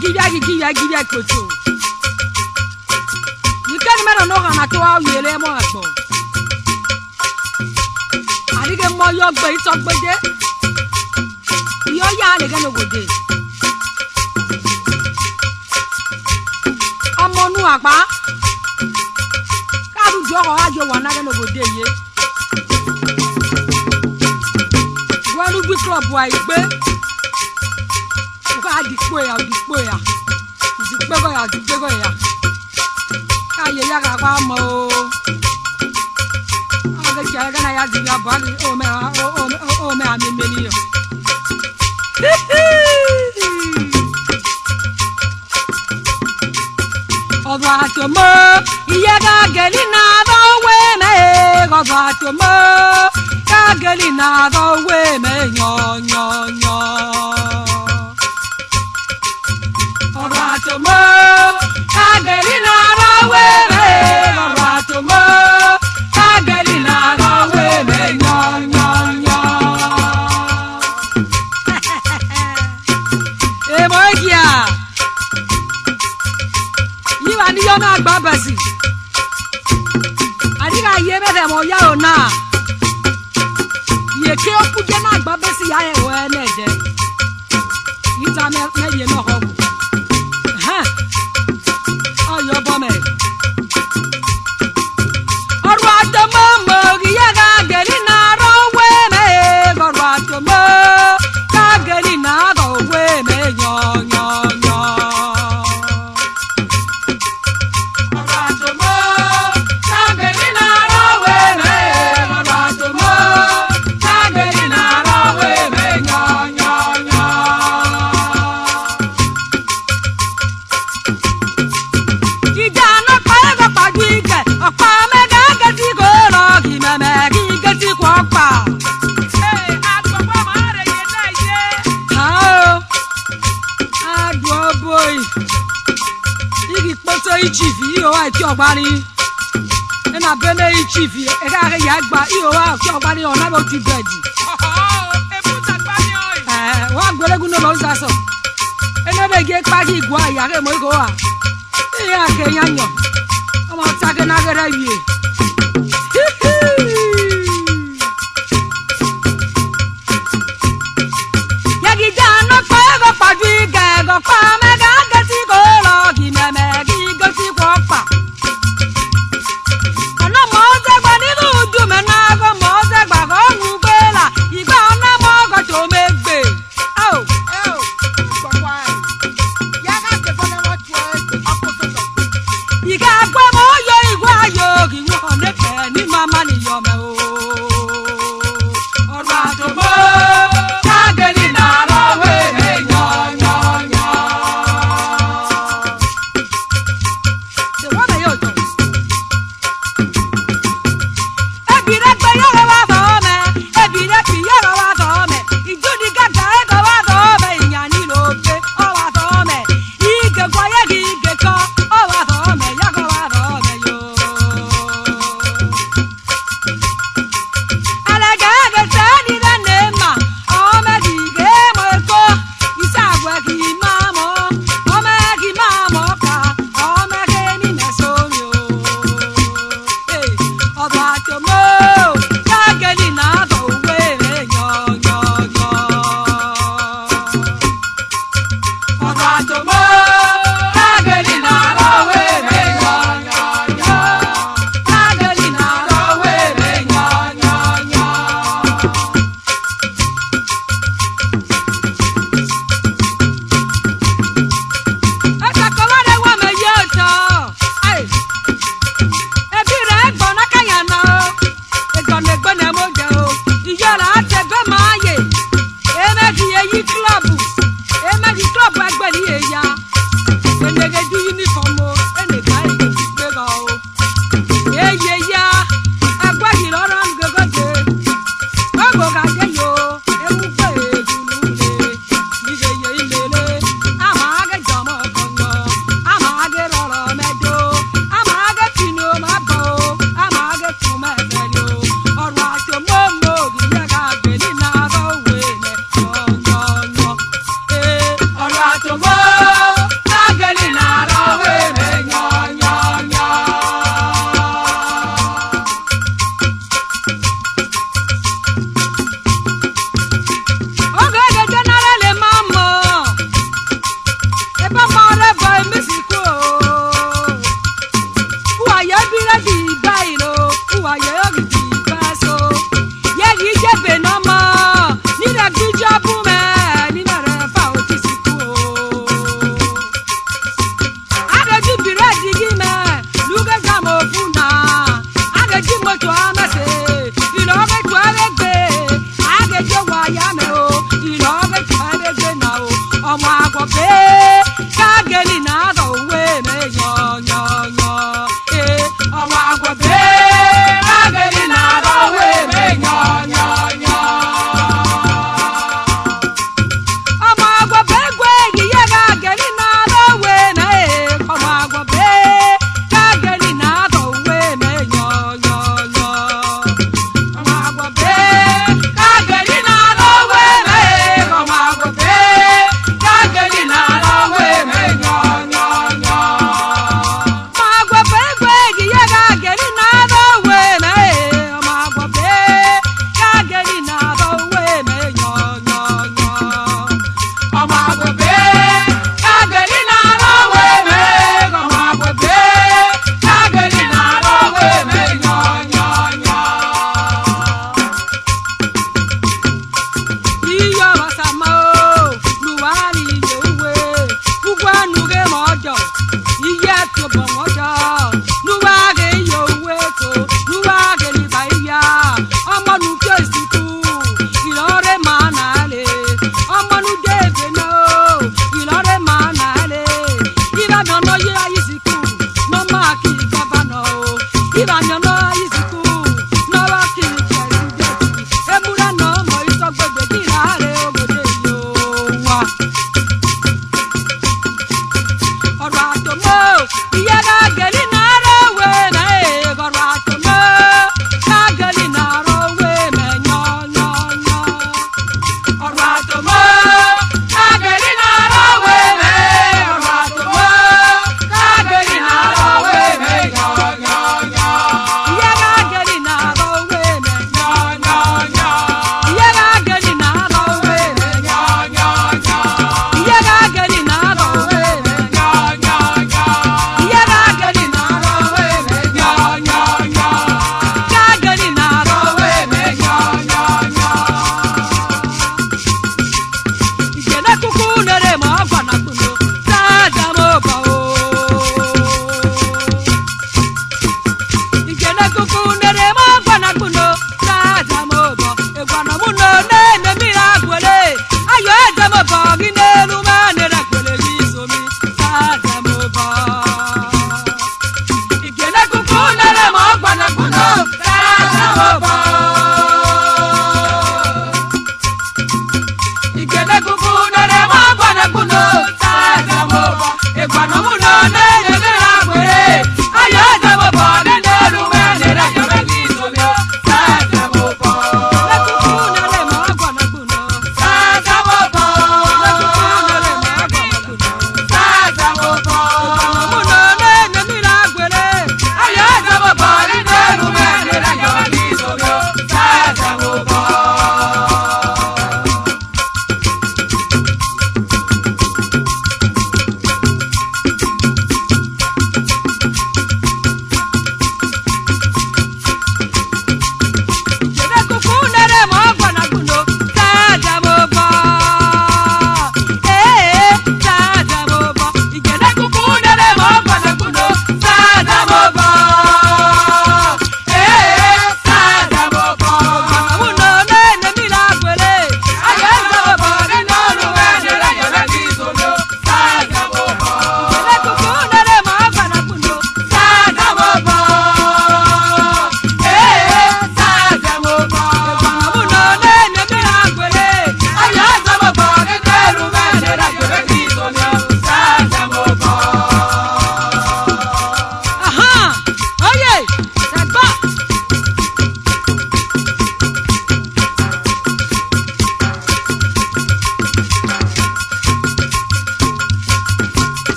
give ya koto. You can't matter no gonna to how you lay more agbo. I get more your bait of budget. Your yard again over day. I'm on Nuaba. Can't do your one again over day. One will be club white, but I declare, Aye, Yagamo. I get Jagana Yaziga Bali, oh, man, I'm in million. Ovatoma, Yaga Galina, the way, Ovatoma, Galina, the way, Ovatoma, Galina, the way, Ovatoma, Galina, the way, Emogia. You are the young Babasi. I think I hear them or Yaona. You can't put your name Babasi. I am well. You tell me, you know how. Huh? Oh, you're bombing. All right, the mama, Yaga, getting out of way, all right, the mama, getting out of way, chief, you are your body, and I been a chief, and I got you out your body on about you, Betty. One good knows us. And then they get baggy, why I am going to go out. Yeah, I'm talking another idea.